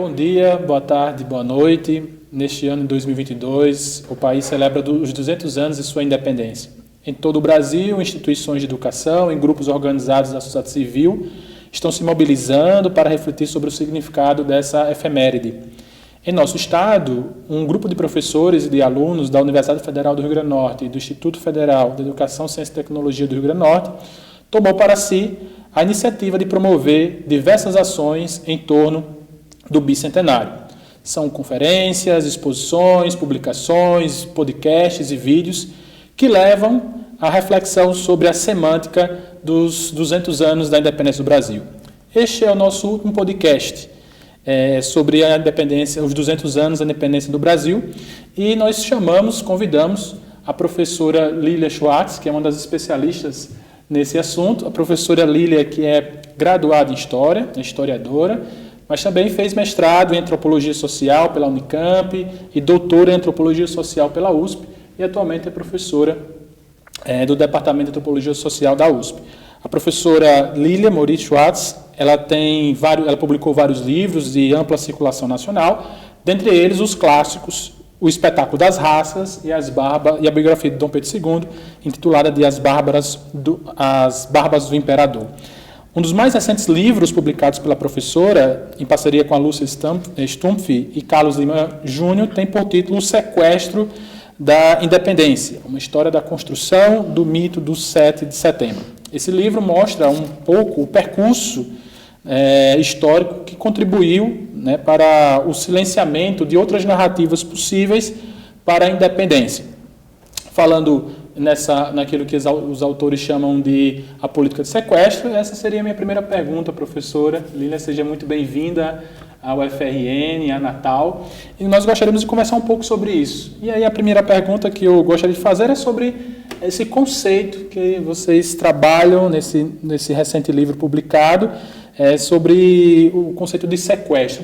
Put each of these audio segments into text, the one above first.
Bom dia, boa tarde, boa noite. Neste ano de 2022, o país celebra os 200 anos de sua independência. Em todo o Brasil, instituições de educação e grupos organizados da sociedade civil estão se mobilizando para refletir sobre o significado dessa efeméride. Em nosso estado, um grupo de professores e de alunos da Universidade Federal do Rio Grande do Norte e do Instituto Federal de Educação, Ciência e Tecnologia do Rio Grande do Norte tomou para si a iniciativa de promover diversas ações em torno do bicentenário. São conferências, exposições, publicações, podcasts e vídeos que levam à reflexão sobre a semântica dos 200 anos da independência do Brasil. Este é o nosso último podcast sobre a independência, os 200 anos da independência do Brasil, e nós convidamos a professora Lília Schwartz, que é uma das especialistas nesse assunto. A professora Lília, que é graduada em História, é historiadora, mas também fez mestrado em Antropologia Social pela Unicamp e doutora em Antropologia Social pela USP, e atualmente é professora do Departamento de Antropologia Social da USP. A professora Lília Moritz Schwartz, ela publicou vários livros de ampla circulação nacional, dentre eles os clássicos O Espetáculo das Raças e a biografia de Dom Pedro II, intitulada de As Barbas do Imperador. Um dos mais recentes livros publicados pela professora, em parceria com a Lúcia Stumpf e Carlos Lima Júnior, tem por título O Sequestro da Independência, uma história da construção do mito do 7 de setembro. Esse livro mostra um pouco o percurso histórico que contribuiu, para o silenciamento de outras narrativas possíveis para a independência. Falando naquilo que os autores chamam de a política de sequestro, essa seria a minha primeira pergunta, professora. Lília, seja muito bem-vinda ao FRN, a Natal, e nós gostaríamos de conversar um pouco sobre isso. E aí a primeira pergunta que eu gostaria de fazer é sobre esse conceito que vocês trabalham nesse recente livro publicado, sobre o conceito de sequestro.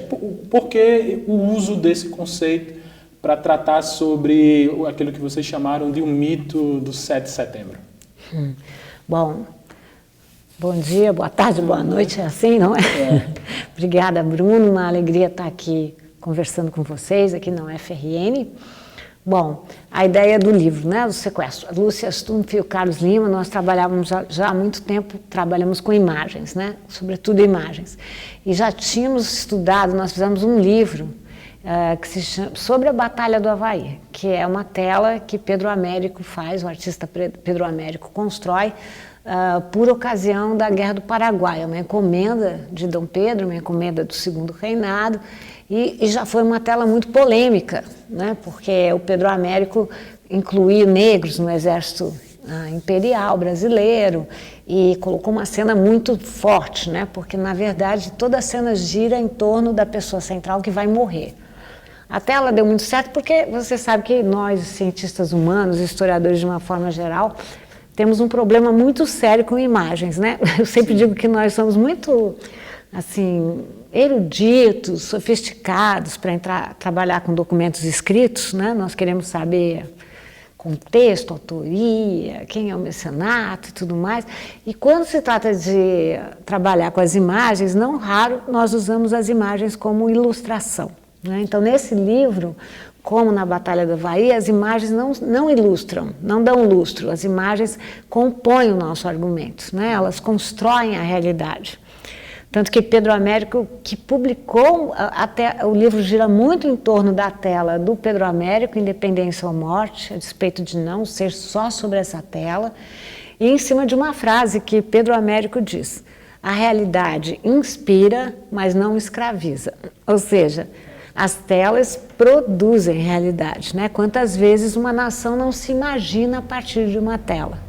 Por que o uso desse conceito para tratar sobre aquilo que vocês chamaram de um mito do 7 de setembro? Bom dia, boa tarde, boa noite, é assim, não é? Obrigada, Bruno, uma alegria estar aqui conversando com vocês aqui na UFRN. Bom, a ideia do livro, do sequestro. A Lúcia Stumpf e o Carlos Lima, nós trabalhávamos já há muito tempo, trabalhamos com imagens, sobretudo imagens. E já tínhamos estudado, nós fizemos um livro que se chama sobre a Batalha do Havaí, que é uma tela que Pedro Américo faz, o artista Pedro Américo constrói, por ocasião da Guerra do Paraguai, uma encomenda de Dom Pedro, uma encomenda do Segundo Reinado, e já foi uma tela muito polêmica, porque o Pedro Américo incluía negros no exército imperial brasileiro e colocou uma cena muito forte, porque na verdade toda a cena gira em torno da pessoa central que vai morrer. A tela deu muito certo porque você sabe que nós, cientistas humanos, historiadores de uma forma geral, temos um problema muito sério com imagens, Eu sempre digo que nós somos muito, eruditos, sofisticados para trabalhar com documentos escritos, Nós queremos saber contexto, autoria, quem é o mecenato e tudo mais. E quando se trata de trabalhar com as imagens, não raro nós usamos as imagens como ilustração, Então, nesse livro, como na Batalha do Havaí, as imagens não ilustram, não dão lustro, as imagens compõem o nosso argumento, Elas constroem a realidade. Tanto que Pedro Américo, que publicou, até o livro gira muito em torno da tela do Pedro Américo, Independência ou Morte, a despeito de não ser só sobre essa tela, e em cima de uma frase que Pedro Américo diz: a realidade inspira, mas não escraviza. Ou seja, as telas produzem realidade, Quantas vezes uma nação não se imagina a partir de uma tela?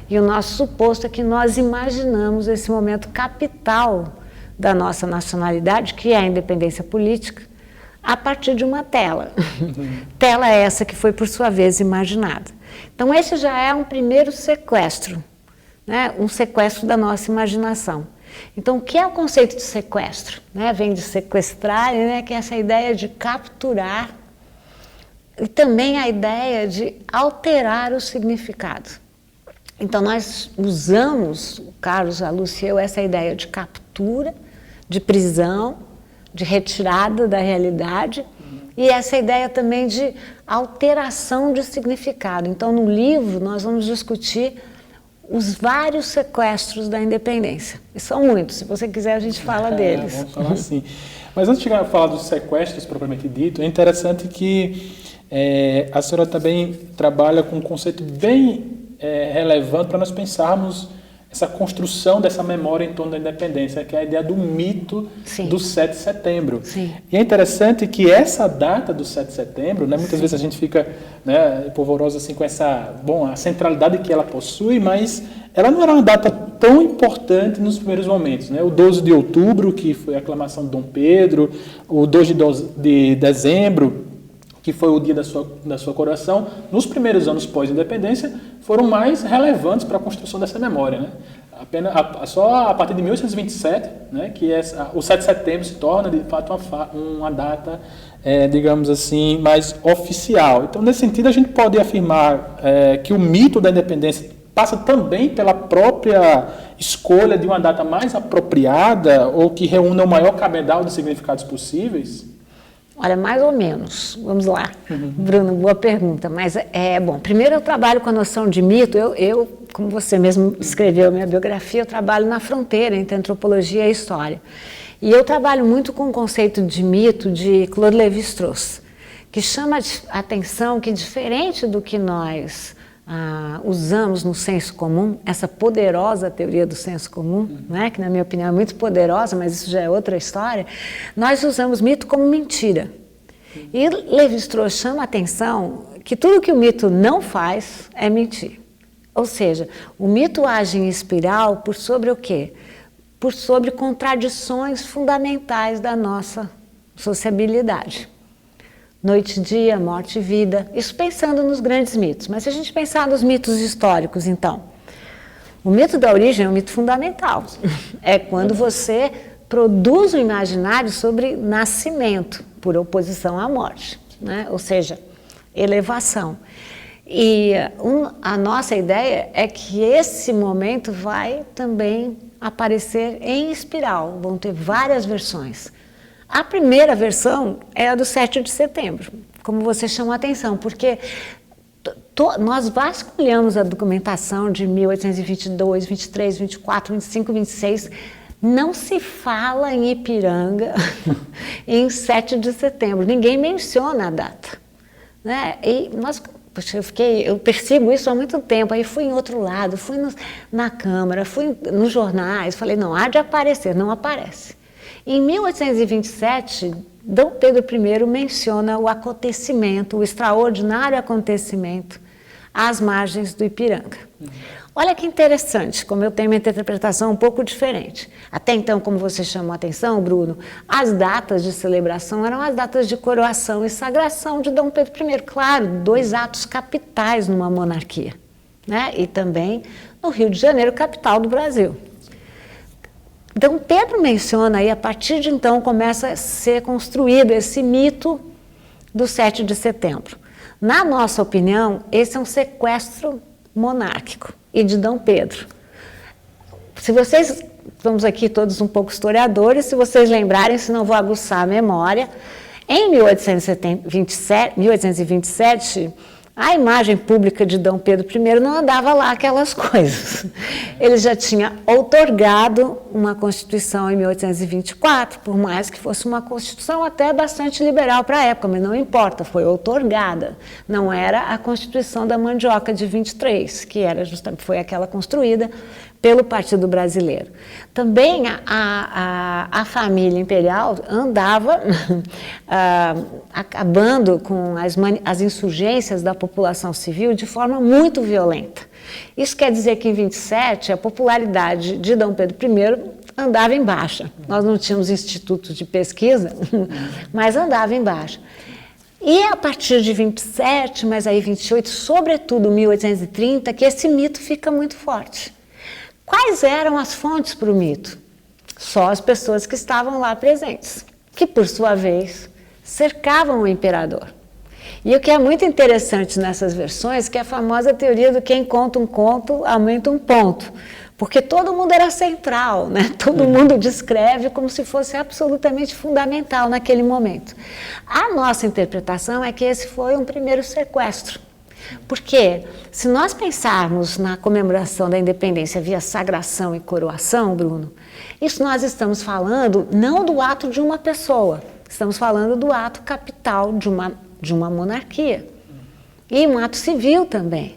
E o nosso suposto é que nós imaginamos esse momento capital da nossa nacionalidade, que é a independência política, a partir de uma tela. Tela essa que foi, por sua vez, imaginada. Então, esse já é um primeiro sequestro, um sequestro da nossa imaginação. Então, o que é o conceito de sequestro? Vem de sequestrar, que é essa ideia de capturar, e também a ideia de alterar o significado. Então, nós usamos, o Carlos, a Lúcia e eu, essa ideia de captura, de prisão, de retirada da realidade, e essa ideia também de alteração de significado. Então, no livro, nós vamos discutir os vários sequestros da independência. E são muitos, se você quiser a gente fala deles. Vamos falar assim. Mas antes de chegar a falar dos sequestros propriamente dito, é interessante que a senhora também trabalha com um conceito bem relevante para nós pensarmos essa construção dessa memória em torno da independência, que é a ideia do mito Sim. do 7 de setembro. Sim. E é interessante que essa data do 7 de setembro, né, muitas vezes a gente fica, né, polvorosa assim, com a centralidade que ela possui, mas ela não era uma data tão importante nos primeiros momentos, né? O 12 de outubro, que foi a aclamação de Dom Pedro, o 2 de dezembro, que foi o dia da sua coroação, nos primeiros anos pós-independência, foram mais relevantes para a construção dessa memória, né? Só a partir de 1827, né, que o 7 de setembro se torna, de fato, uma data, digamos assim, mais oficial. Então, nesse sentido, a gente pode afirmar que o mito da independência passa também pela própria escolha de uma data mais apropriada ou que reúna o maior cabedal de significados possíveis? Olha, mais ou menos. Vamos lá. Bruno, boa pergunta. Mas, bom, primeiro eu trabalho com a noção de mito. Eu, como você mesmo escreveu a minha biografia, eu trabalho na fronteira entre antropologia e história. E eu trabalho muito com o conceito de mito de Claude Lévi-Strauss, que chama a atenção que, diferente do que nós usamos no senso comum, essa poderosa teoria do senso comum, né, que na minha opinião é muito poderosa, mas isso já é outra história, nós usamos mito como mentira. E Lévi-Strauss chama a atenção que tudo que o mito não faz é mentir. Ou seja, o mito age em espiral por sobre o quê? Por sobre contradições fundamentais da nossa sociabilidade. Noite e dia, morte e vida, isso pensando nos grandes mitos. Mas se a gente pensar nos mitos históricos, então, o mito da origem é um mito fundamental. É quando você produz um imaginário sobre nascimento, por oposição à morte, né? Ou seja, elevação. E a nossa ideia é que esse momento vai também aparecer em espiral, vão ter várias versões. A primeira versão é a do 7 de setembro, como você chamou a atenção, porque nós vasculhamos a documentação de 1822, 23, 24, 25, 26, não se fala em Ipiranga em 7 de setembro, ninguém menciona a data, né? E eu persigo isso há muito tempo, aí fui em outro lado, fui na Câmara, fui nos jornais, falei, não, há de aparecer, não aparece. Em 1827, Dom Pedro I menciona o acontecimento, o extraordinário acontecimento às margens do Ipiranga. Olha que interessante, como eu tenho uma interpretação um pouco diferente. Até então, como você chamou a atenção, Bruno, as datas de celebração eram as datas de coroação e sagração de Dom Pedro I. Claro, 2 atos capitais numa monarquia, né? E também no Rio de Janeiro, capital do Brasil. Dom Pedro menciona aí, a partir de então começa a ser construído esse mito do 7 de setembro. Na nossa opinião, esse é um sequestro monárquico e de Dom Pedro. Se vocês, estamos aqui todos um pouco historiadores, se vocês lembrarem, se não vou aguçar a memória, em 1827, a imagem pública de Dom Pedro I não andava lá aquelas coisas. Ele já tinha outorgado uma Constituição em 1824, por mais que fosse uma Constituição até bastante liberal para a época, mas não importa, foi outorgada. Não era a Constituição da Mandioca de 23, que era justamente, foi aquela construída pelo Partido Brasileiro. Também a família imperial andava acabando com as insurgências da população civil de forma muito violenta. Isso quer dizer que em 27 a popularidade de Dom Pedro I andava em baixa. Nós não tínhamos institutos de pesquisa, mas andava em baixa. E a partir de 27, mas aí 28, sobretudo 1830, que esse mito fica muito forte. Quais eram as fontes para o mito? Só as pessoas que estavam lá presentes, que por sua vez cercavam o imperador. E o que é muito interessante nessas versões, que é a famosa teoria do quem conta um conto aumenta um ponto. porque todo mundo era central, né? Todo mundo descreve como se fosse absolutamente fundamental naquele momento. A nossa interpretação é que esse foi um primeiro sequestro, porque se nós pensarmos na comemoração da independência via sagração e coroação, Bruno, isso nós estamos falando não do ato de uma pessoa, estamos falando do ato capital de uma monarquia e um ato civil também.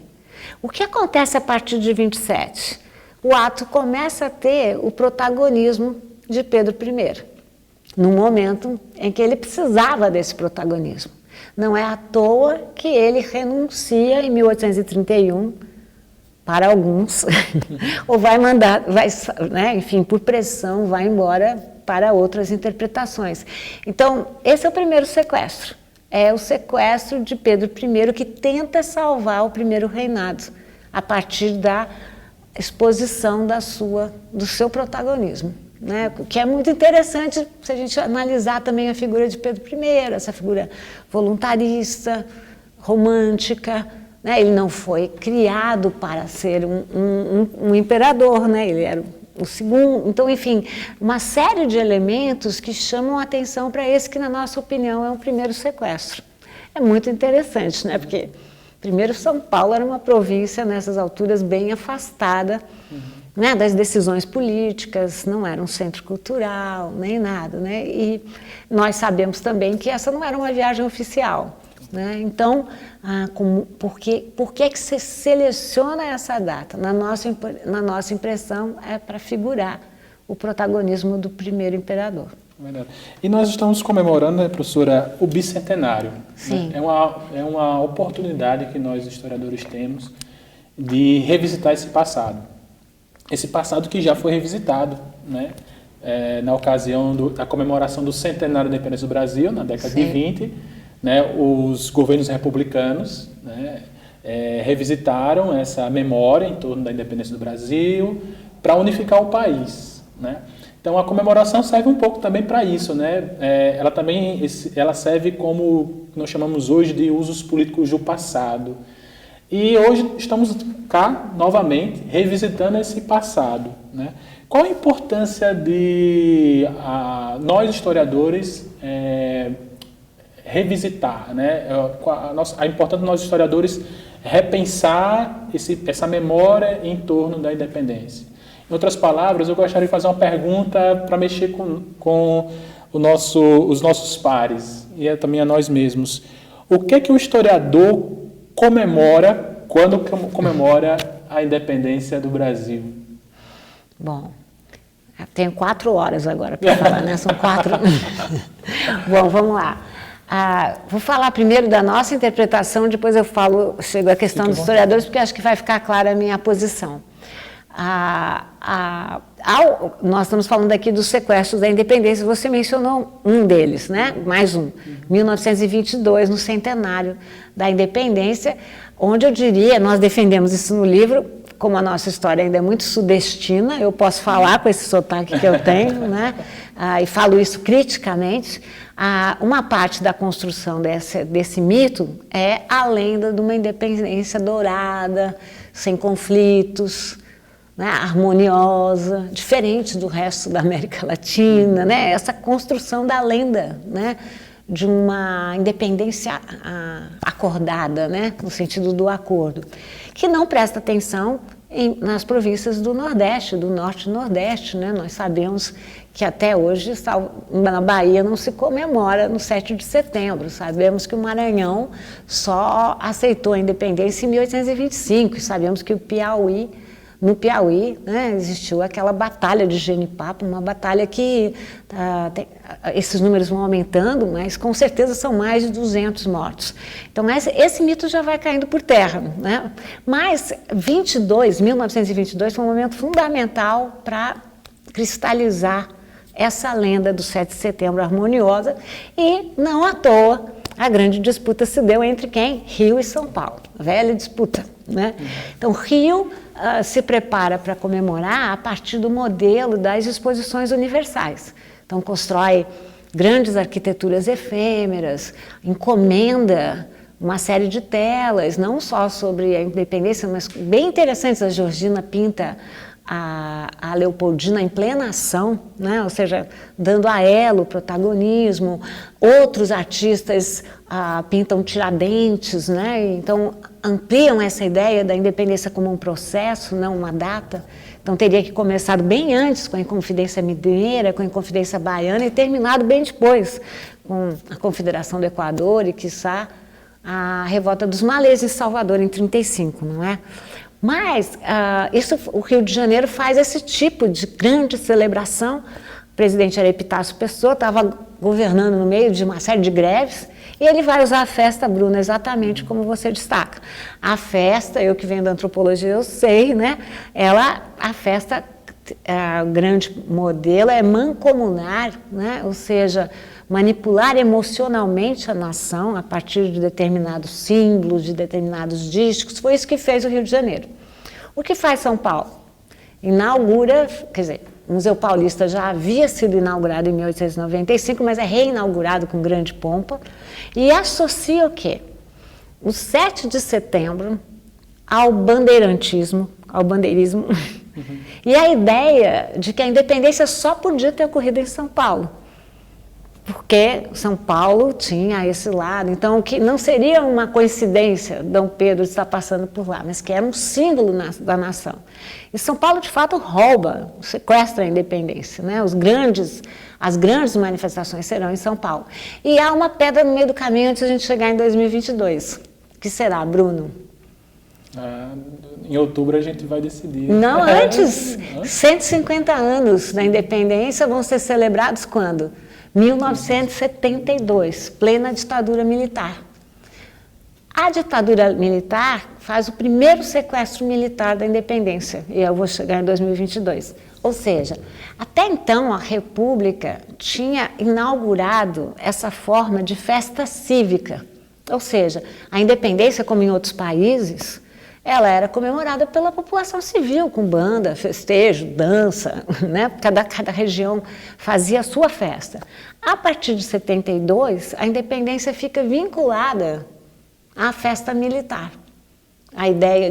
O que acontece a partir de 27? O ato começa a ter o protagonismo de Pedro I, no momento em que ele precisava desse protagonismo. Não é à toa que ele renuncia em 1831 para alguns, ou vai mandar, né, enfim, por pressão, vai embora para outras interpretações. Então, esse é o primeiro sequestro. É o sequestro de Pedro I, que tenta salvar o primeiro reinado, a partir da exposição do seu protagonismo, né? O que é muito interessante se a gente analisar também a figura de Pedro I, essa figura voluntarista, romântica, né? Ele não foi criado para ser um imperador, né? Ele era o segundo. Então, enfim, uma série de elementos que chamam a atenção para esse que, na nossa opinião, é o primeiro sequestro. É muito interessante, né? Porque primeiro, São Paulo era uma província, nessas alturas, bem afastada, né, das decisões políticas, não era um centro cultural, nem nada, né? E nós sabemos também que essa não era uma viagem oficial, né? Então, por que se seleciona essa data? Na nossa impressão, é para figurar o protagonismo do primeiro imperador. Verdade. E nós estamos comemorando, né, professora, o bicentenário. Sim. Né? É uma oportunidade que nós, historiadores, temos de revisitar esse passado. Esse passado que já foi revisitado, né? Na ocasião da comemoração do centenário da independência do Brasil, na década de 20, né? Os governos republicanos, né, revisitaram essa memória em torno da independência do Brasil para unificar o país, né? Então, a comemoração serve um pouco também para isso, né? Ela serve como nós chamamos hoje de usos políticos do passado. E hoje estamos cá, novamente, revisitando esse passado, né? Qual a importância de nós, historiadores, revisitar, né? A importância de nós, historiadores, repensar essa memória em torno da independência. Em outras palavras, eu gostaria de fazer uma pergunta para mexer com os nossos pares e também a nós mesmos. O que o historiador comemora quando comemora a independência do Brasil? Bom, eu tenho 4 horas agora para falar, né? São 4. Bom, vamos lá. Vou falar primeiro da nossa interpretação, depois chego à questão dos historiadores, porque acho que vai ficar clara a minha posição. Nós estamos falando aqui dos sequestros da independência, você mencionou um deles, né? Mais um, 1922, no centenário da independência, onde eu diria, nós defendemos isso no livro, como a nossa história ainda é muito sudestina, eu posso falar com esse sotaque que eu tenho, né? E falo isso criticamente. Uma parte da construção desse mito é a lenda de uma independência dourada, sem conflitos, né, harmoniosa, diferente do resto da América Latina, né, essa construção da lenda, né, de uma independência acordada, né, no sentido do acordo, que não presta atenção nas províncias do Nordeste, do Norte e Nordeste, né? Nós sabemos que até hoje na Bahia não se comemora no 7 de setembro, sabemos que o Maranhão só aceitou a independência em 1825, sabemos que no Piauí, né, existiu aquela batalha de Genipapo, uma batalha que esses números vão aumentando, mas com certeza são mais de 200 mortos. Então esse mito já vai caindo por terra, né? Mas 1922 foi um momento fundamental para cristalizar essa lenda do 7 de setembro harmoniosa, e não à toa a grande disputa se deu entre quem? Rio e São Paulo, a velha disputa, né? Então Rio se prepara para comemorar a partir do modelo das exposições universais. Então constrói grandes arquiteturas efêmeras, encomenda uma série de telas, não só sobre a independência, mas bem interessantes. A Georgina pinta a Leopoldina em plena ação, né? Ou seja, dando a ela o protagonismo. Outros artistas pintam Tiradentes, né? Então ampliam essa ideia da independência como um processo, não uma data. Então teria que começar bem antes com a Inconfidência Mineira, com a Inconfidência Baiana e terminado bem depois com a Confederação do Equador e, quiçá, a Revolta dos Malês em Salvador em 1935, não é? Mas o Rio de Janeiro faz esse tipo de grande celebração. O presidente era Epitácio Pessoa, estava governando no meio de uma série de greves, e ele vai usar a festa, Bruno, exatamente como você destaca. A festa, eu que venho da antropologia, eu sei, né? A festa, o grande modelo é mancomunar, né? Ou seja, manipular emocionalmente a nação a partir de determinados símbolos, de determinados dísticos. Foi isso que fez o Rio de Janeiro. O que faz São Paulo? Inaugura, quer dizer, o Museu Paulista já havia sido inaugurado em 1895, mas é reinaugurado com grande pompa, e associa o quê? O 7 de setembro ao bandeirantismo, ao bandeirismo, e a ideia de que a independência só podia ter ocorrido em São Paulo, porque São Paulo tinha esse lado, então que não seria uma coincidência Dom Pedro estar passando por lá, mas que era um símbolo da nação. E São Paulo, de fato, rouba, sequestra a independência, né? As grandes manifestações serão em São Paulo. E há uma pedra no meio do caminho antes de a gente chegar em 2022. Que será, Bruno? Em outubro a gente vai decidir. Não, antes. 150 anos da independência vão ser celebrados quando? 1972, plena ditadura militar. A ditadura militar faz o primeiro sequestro militar da independência, e eu vou chegar em 2022. Ou seja, até então a República tinha inaugurado essa forma de festa cívica. Ou seja, a independência, como em outros países, ela era comemorada pela população civil, com banda, festejo, dança, né? Cada região fazia a sua festa. A partir de 72, a independência fica vinculada à festa militar. A ideia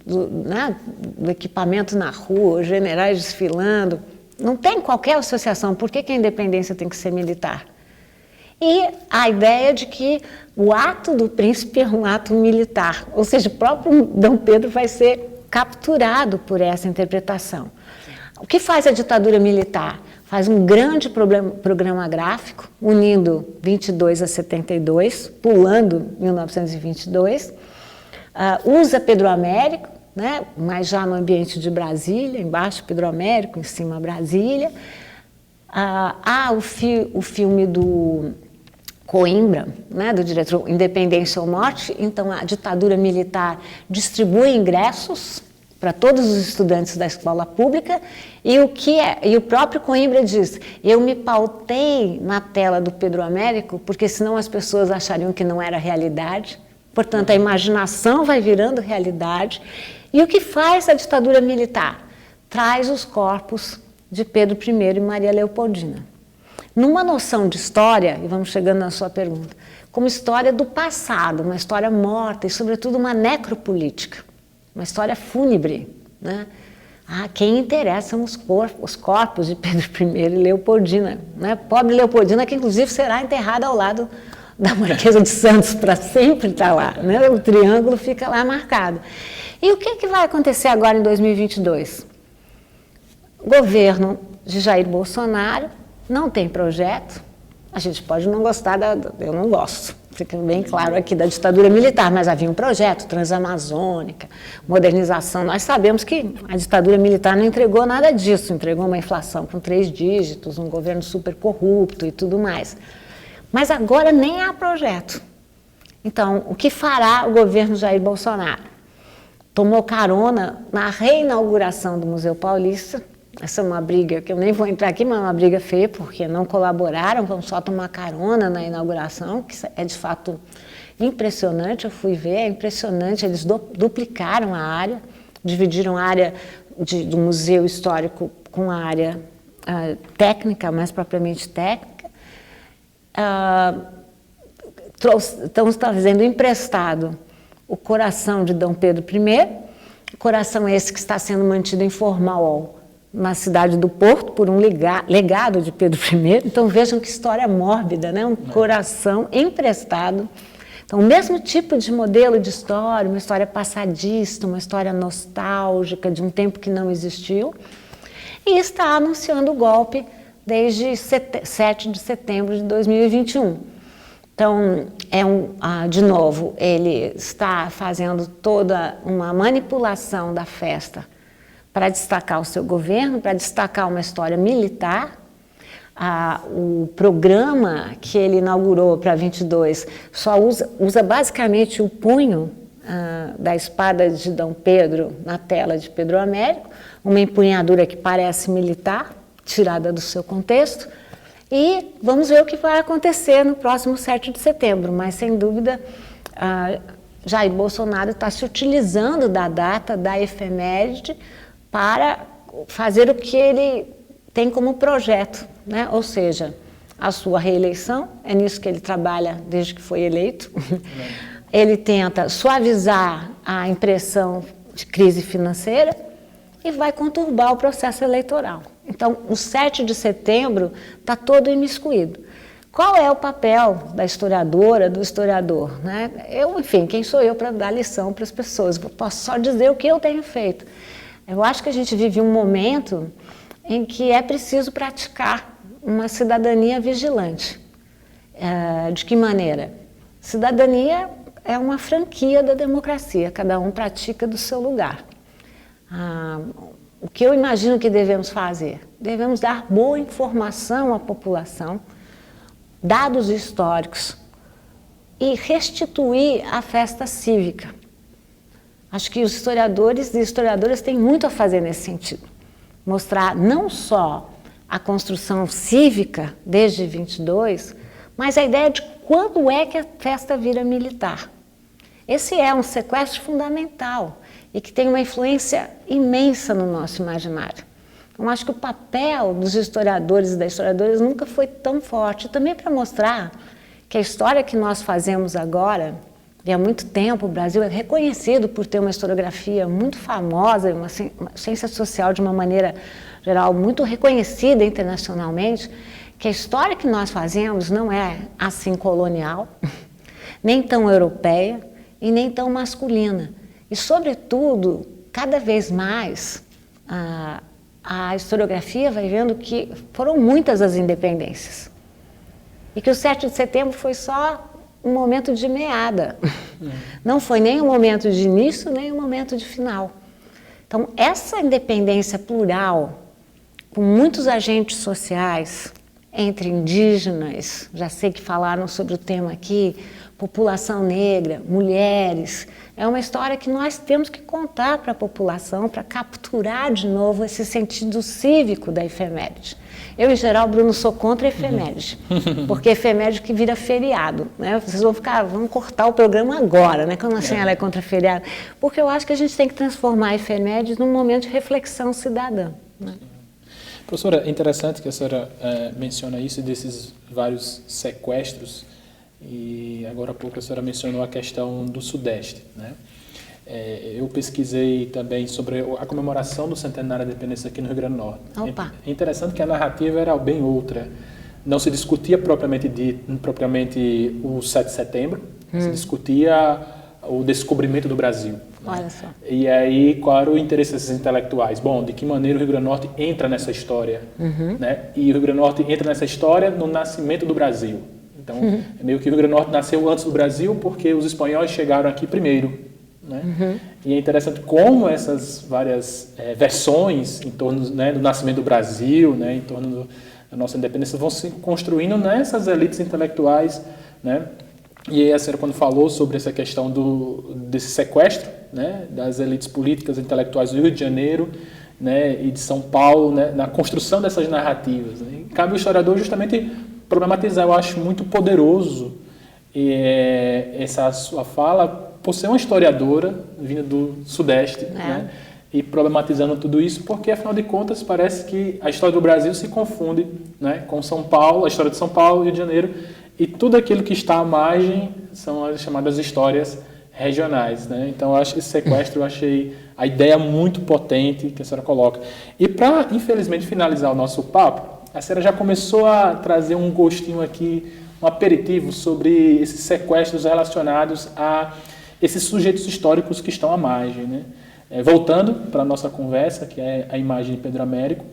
do equipamento na rua, os generais desfilando, não tem qualquer associação. Por que a independência tem que ser militar? E a ideia de que o ato do príncipe é um ato militar, ou seja, o próprio Dom Pedro vai ser capturado por essa interpretação. O que faz a ditadura militar? Faz um grande programa gráfico, unindo 22 a 72, pulando 1922, usa Pedro Américo, né, mas já no ambiente de Brasília, embaixo Pedro Américo, em cima Brasília. Há o filme do Coimbra, né, do diretor Independência ou Morte. Então a ditadura militar distribui ingressos para todos os estudantes da escola pública, e o próprio Coimbra diz: eu me pautei na tela do Pedro Américo porque senão as pessoas achariam que não era realidade, portanto a imaginação vai virando realidade. E o que faz a ditadura militar? Traz os corpos de Pedro I e Maria Leopoldina. Numa noção de história, e vamos chegando na sua pergunta, como história do passado, uma história morta e sobretudo uma necropolítica, uma história fúnebre, né? Quem interessa são os corpos de Pedro I e Leopoldina, né? Pobre Leopoldina, que inclusive será enterrada ao lado da Marquesa de Santos, para sempre estar lá, né? O triângulo fica lá marcado. E o que vai acontecer agora em 2022? O governo de Jair Bolsonaro não tem projeto. A gente pode não gostar eu não gosto, fica bem claro aqui, da ditadura militar, mas havia um projeto transamazônica, modernização. Nós sabemos que a ditadura militar não entregou nada disso, entregou uma inflação com 3 dígitos, um governo super corrupto e tudo mais. Mas agora nem há projeto. Então, o que fará o governo Jair Bolsonaro? Tomou carona na reinauguração do Museu Paulista. Essa é uma briga que eu nem vou entrar aqui, mas é uma briga feia, porque não colaboraram, vão só tomar carona na inauguração, que é de fato impressionante. Eu fui ver, é impressionante, eles duplicaram a área, dividiram a área do Museu Histórico com a área técnica, mais propriamente técnica. Estão trazendo emprestado o coração de Dom Pedro I, Coração esse que está sendo mantido informal na cidade do Porto por um legado de Pedro I. Então vejam que história mórbida, né? Um coração emprestado. Então, o mesmo tipo de modelo de história, uma história passadista, uma história nostálgica de um tempo que não existiu, e está anunciando o golpe desde 7 de setembro de 2021. Então, de novo, ele está fazendo toda uma manipulação da festa para destacar o seu governo, para destacar uma história militar. O programa que ele inaugurou para 22 só usa basicamente o punho da espada de Dom Pedro na tela de Pedro Américo, uma empunhadura que parece militar, tirada do seu contexto, e vamos ver o que vai acontecer no próximo 7 de setembro, mas sem dúvida Jair Bolsonaro está se utilizando da data, da efeméride, para fazer o que ele tem como projeto, né? Ou seja, a sua reeleição, é nisso que ele trabalha desde que foi eleito. Ele tenta suavizar a impressão de crise financeira e vai conturbar o processo eleitoral. Então, o 7 de setembro está todo imiscuído. Qual é o papel da historiadora, do historiador, né? Enfim, quem sou eu para dar lição para as pessoas? Eu posso só dizer o que eu tenho feito. Eu acho que a gente vive um momento em que é preciso praticar uma cidadania vigilante. De que maneira? Cidadania é uma franquia da democracia, cada um pratica do seu lugar. O que eu imagino que devemos fazer? Devemos dar boa informação à população, dados históricos e restituir a festa cívica. Acho que os historiadores e historiadoras têm muito a fazer nesse sentido. Mostrar não só a construção cívica desde 22, mas a ideia de quando é que a festa vira militar. Esse é um sequestro fundamental e que tem uma influência imensa no nosso imaginário. Então, acho que o papel dos historiadores e das historiadoras nunca foi tão forte. Também para mostrar que a história que nós fazemos agora, e há muito tempo o Brasil é reconhecido por ter uma historiografia muito famosa, uma ciência social de uma maneira geral muito reconhecida internacionalmente, que a história que nós fazemos não é assim colonial, nem tão europeia e nem tão masculina. E, sobretudo, cada vez mais, a historiografia vai vendo que foram muitas as independências. E que o 7 de setembro foi só um momento de meada. Não foi nem um momento de início, nem um momento de final. Então, essa independência plural, com muitos agentes sociais, entre indígenas, já sei que falaram sobre o tema aqui, população negra, mulheres, é uma história que nós temos que contar para a população, para capturar de novo esse sentido cívico da efeméride. Eu, em geral, Bruno, sou contra a efeméride, porque efeméride que vira feriado, né? Vocês vão cortar o programa agora, né? Como assim ela é contra feriado? Porque eu acho que a gente tem que transformar a efeméride num momento de reflexão cidadã, né? Professora, é interessante que a senhora menciona isso, desses vários sequestros, e agora há pouco a senhora mencionou a questão do Sudeste, né? Eu pesquisei também sobre a comemoração do centenário da independência aqui no Rio Grande do Norte. Opa. É interessante que a narrativa era bem outra. Não se discutia propriamente o 7 de setembro, se discutia o descobrimento do Brasil. Né? Olha só. E aí, qual era o interesse desses intelectuais? Bom, de que maneira o Rio Grande do Norte entra nessa história? Né? E o Rio Grande do Norte entra nessa história no nascimento do Brasil. Então, é meio que o Rio Grande do Norte nasceu antes do Brasil porque os espanhóis chegaram aqui primeiro. Né? E é interessante como essas várias versões em torno, né, do nascimento do Brasil, né, em torno da nossa independência, vão se construindo nessas elites intelectuais. Né? E aí a senhora, quando falou sobre essa questão desse sequestro, né, das elites políticas e intelectuais do Rio de Janeiro, né, e de São Paulo, né, na construção dessas narrativas, né? Cabe ao historiador justamente problematizar. Eu acho muito poderoso essa sua fala, por ser uma historiadora vinda do Sudeste, né? E problematizando tudo isso, porque, afinal de contas, parece que a história do Brasil se confunde, né, com São Paulo, a história de São Paulo, Rio de Janeiro, e tudo aquilo que está à margem são as chamadas histórias regionais, né? Então, eu acho esse sequestro, eu achei a ideia muito potente que a senhora coloca. E para, infelizmente, finalizar o nosso papo, a senhora já começou a trazer um gostinho aqui, um aperitivo sobre esses sequestros relacionados a esses sujeitos históricos que estão à margem, né? Voltando para a nossa conversa, que é a imagem de Pedro Américo,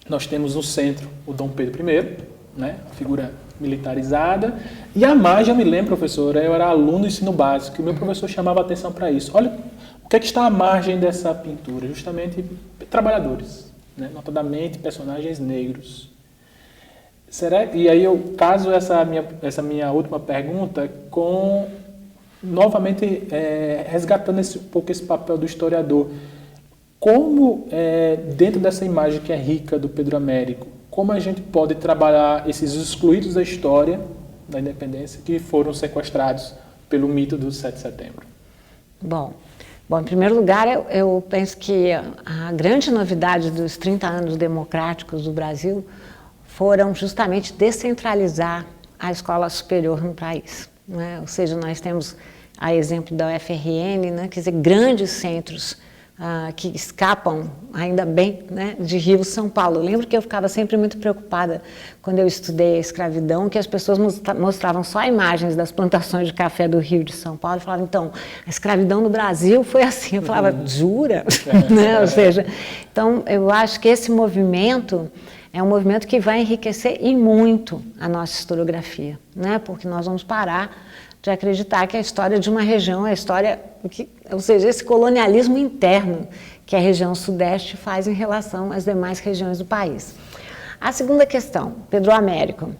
nós temos no centro o Dom Pedro I, né? A figura militarizada, e à margem, eu me lembro, professor, eu era aluno do ensino básico, e o meu professor chamava a atenção para isso. Olha, o que é que está à margem dessa pintura? Justamente trabalhadores, né? Notadamente personagens negros. Será? E aí eu caso essa minha última pergunta com, novamente, resgatando um pouco esse papel do historiador. Como, dentro dessa imagem que é rica do Pedro Américo, como a gente pode trabalhar esses excluídos da história da independência que foram sequestrados pelo mito do 7 de setembro? Bom, em primeiro lugar, eu penso que a grande novidade dos 30 anos democráticos do Brasil foram justamente descentralizar a escola superior no país, né? Ou seja, nós temos, a exemplo da UFRN, né? Quer dizer, grandes centros que escapam, ainda bem, né, de Rio e São Paulo. Eu lembro que eu ficava sempre muito preocupada quando eu estudei a escravidão, que as pessoas mostravam só imagens das plantações de café do Rio e de São Paulo e falavam, então, a escravidão no Brasil foi assim. Eu falava, jura? Né? Ou seja, então, eu acho que esse movimento é um movimento que vai enriquecer e muito a nossa historiografia, né? Porque nós vamos parar de acreditar que a história de uma região é a história, ou seja, esse colonialismo interno que a região sudeste faz em relação às demais regiões do país. A segunda questão, Pedro Américo.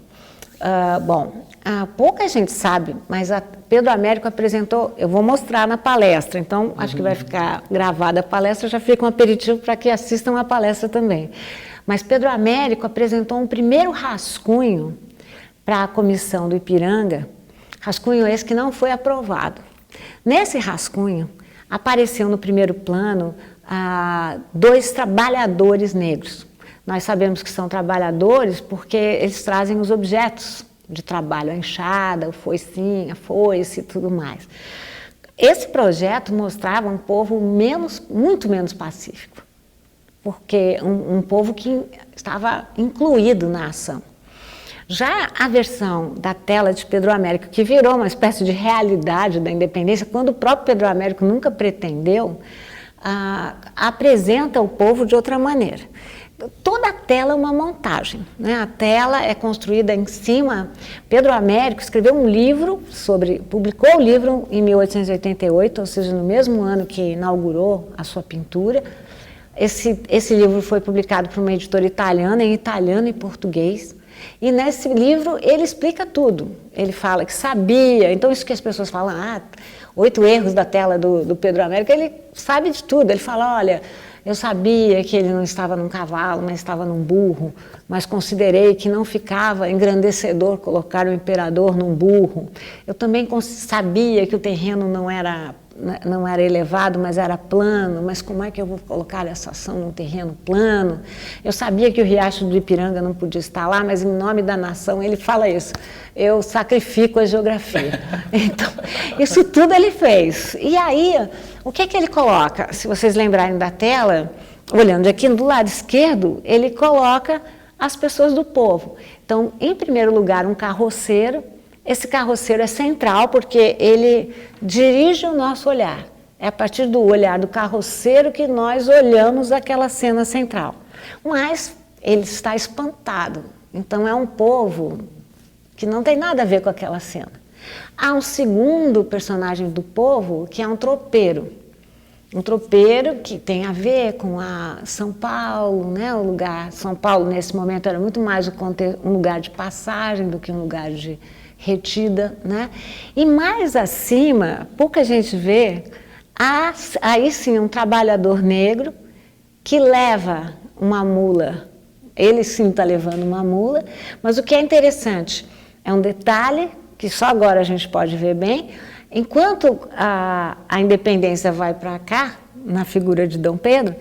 Pouca gente sabe, mas Pedro Américo apresentou, eu vou mostrar na palestra, então acho que vai ficar gravada a palestra, já fica um aperitivo para que assistam a palestra também. Mas Pedro Américo apresentou um primeiro rascunho para a comissão do Ipiranga, rascunho esse que não foi aprovado. Nesse rascunho, apareceu no primeiro plano 2 trabalhadores negros. Nós sabemos que são trabalhadores porque eles trazem os objetos de trabalho, a enxada, o foicinho, a foice e tudo mais. Esse projeto mostrava um povo muito menos pacífico, porque um povo que estava incluído na ação. Já a versão da tela de Pedro Américo, que virou uma espécie de realidade da independência, quando o próprio Pedro Américo nunca pretendeu, apresenta o povo de outra maneira. Toda a tela é uma montagem, né? A tela é construída em cima. Pedro Américo escreveu um livro publicou o livro em 1888, ou seja, no mesmo ano que inaugurou a sua pintura. Esse livro foi publicado por uma editora italiana, em italiano e português. E nesse livro ele explica tudo. Ele fala que sabia, então isso que as pessoas falam, 8 erros da tela do Pedro Américo, ele sabe de tudo. Ele fala, olha, eu sabia que ele não estava num cavalo, mas estava num burro, mas considerei que não ficava engrandecedor colocar o imperador num burro. Eu também sabia que o terreno não era elevado, mas era plano, mas como é que eu vou colocar essa ação num terreno plano? Eu sabia que o Riacho do Ipiranga não podia estar lá, mas em nome da nação, ele fala isso, eu sacrifico a geografia. Então, isso tudo ele fez. E aí, o que é que ele coloca? Se vocês lembrarem da tela, olhando aqui do lado esquerdo, ele coloca as pessoas do povo. Então, em primeiro lugar, um carroceiro. Esse carroceiro é central porque ele dirige o nosso olhar. É a partir do olhar do carroceiro que nós olhamos aquela cena central. Mas ele está espantado. Então é um povo que não tem nada a ver com aquela cena. Há um segundo personagem do povo que é um tropeiro. Um tropeiro que tem a ver com a São Paulo, né? O lugar, São Paulo nesse momento era muito mais um lugar de passagem do que um lugar de retida, né? E mais acima, pouca gente vê, aí sim um trabalhador negro que leva uma mula, ele sim está levando uma mula, mas o que é interessante, é um detalhe que só agora a gente pode ver bem, enquanto a independência vai para cá, na figura de Dom Pedro,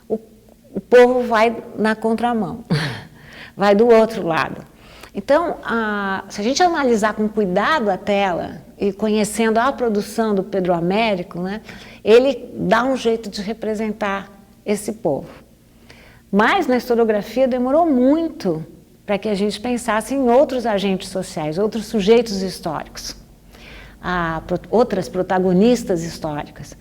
o povo vai na contramão, vai do outro lado. Então, se a gente analisar com cuidado a tela, e conhecendo a produção do Pedro Américo, né, ele dá um jeito de representar esse povo. Mas na historiografia demorou muito para que a gente pensasse em outros agentes sociais, outros sujeitos históricos, outras protagonistas históricas.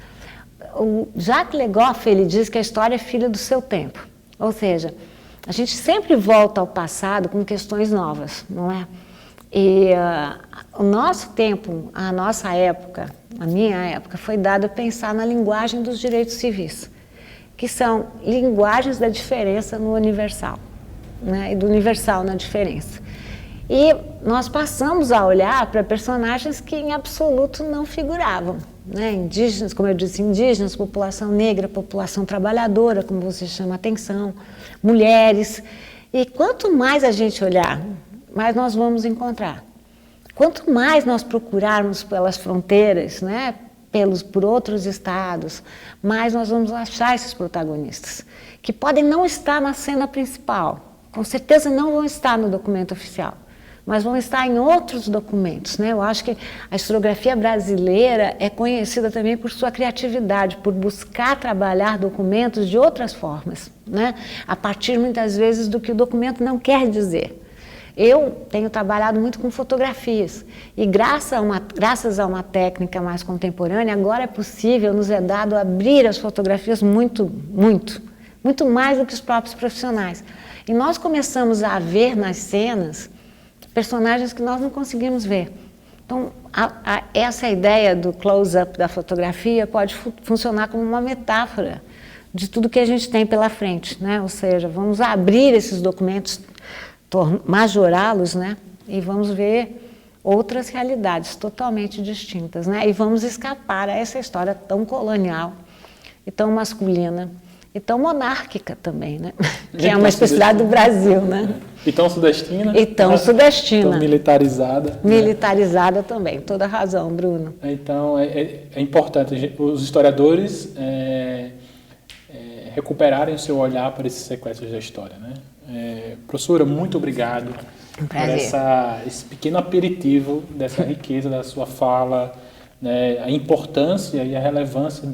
O Jacques Le Goff, ele diz que a história é filha do seu tempo, ou seja, a gente sempre volta ao passado com questões novas, não é? E o nosso tempo, a nossa época, a minha época, foi dado a pensar na linguagem dos direitos civis, que são linguagens da diferença no universal, né? E do universal na diferença. E nós passamos a olhar para personagens que em absoluto não figuravam, né? Indígenas, como eu disse, indígenas, população negra, população trabalhadora, como você chama a atenção, mulheres. E quanto mais a gente olhar, mais nós vamos encontrar. Quanto mais nós procurarmos pelas fronteiras, né, por outros estados, mais nós vamos achar esses protagonistas, que podem não estar na cena principal, com certeza não vão estar no documento oficial, mas vão estar em outros documentos, né? Eu acho que a historiografia brasileira é conhecida também por sua criatividade, por buscar trabalhar documentos de outras formas, né? A partir muitas vezes do que o documento não quer dizer. Eu tenho trabalhado muito com fotografias e graças a uma técnica mais contemporânea, agora é possível, nos é dado abrir as fotografias muito mais do que os próprios profissionais. E nós começamos a ver nas cenas personagens que nós não conseguimos ver. Então, essa ideia do close-up da fotografia pode funcionar como uma metáfora de tudo que a gente tem pela frente, né? Ou seja, vamos abrir esses documentos, majorá-los, né? E vamos ver outras realidades totalmente distintas, né? E vamos escapar a essa história tão colonial e tão masculina e tão monárquica também, né? Que é uma especialidade do Brasil, né? E tão sudestina. E tão sudestina. Tão militarizada. Militarizada, né? Também, toda razão, Bruno. Então, é importante os historiadores recuperarem o seu olhar para esses sequestros da história, né? Professora, muito obrigado por esse pequeno aperitivo dessa riqueza da sua fala, né? A importância e a relevância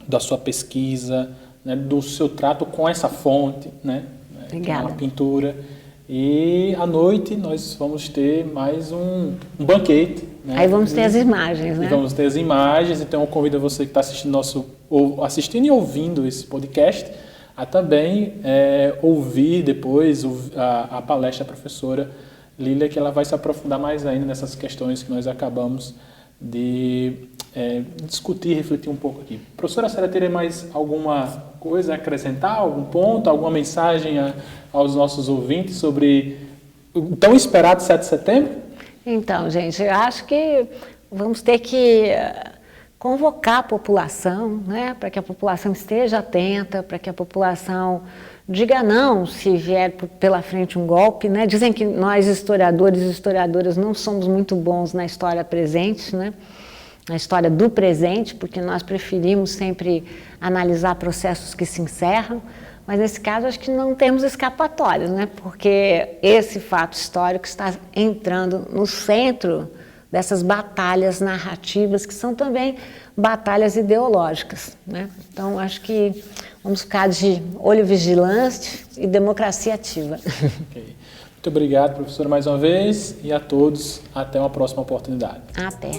da sua pesquisa, né? Do seu trato com essa fonte, né? Obrigada. A pintura. E à noite nós vamos ter mais um banquete. Né? Aí vamos ter as imagens, né? E vamos ter as imagens, então eu convido você que está assistindo e ouvindo esse podcast a também ouvir depois a palestra da professora Lília, que ela vai se aprofundar mais ainda nessas questões que nós acabamos de discutir, refletir um pouco aqui. Professora, a senhora teria mais alguma coisa a acrescentar, algum ponto, alguma mensagem aos nossos ouvintes sobre o tão esperado 7 de setembro? Então, gente, eu acho que vamos ter que convocar a população, né, para que a população esteja atenta, para que a população diga não se vier pela frente um golpe, né? Dizem que nós historiadores e historiadoras não somos muito bons na história presente, né? Na história do presente, porque nós preferimos sempre analisar processos que se encerram, mas nesse caso acho que não temos escapatórias, né? Porque esse fato histórico está entrando no centro dessas batalhas narrativas, que são também batalhas ideológicas, né? Então, acho que vamos ficar de olho vigilante e democracia ativa. Okay. Muito obrigado, professora, mais uma vez, e a todos, até uma próxima oportunidade. Até.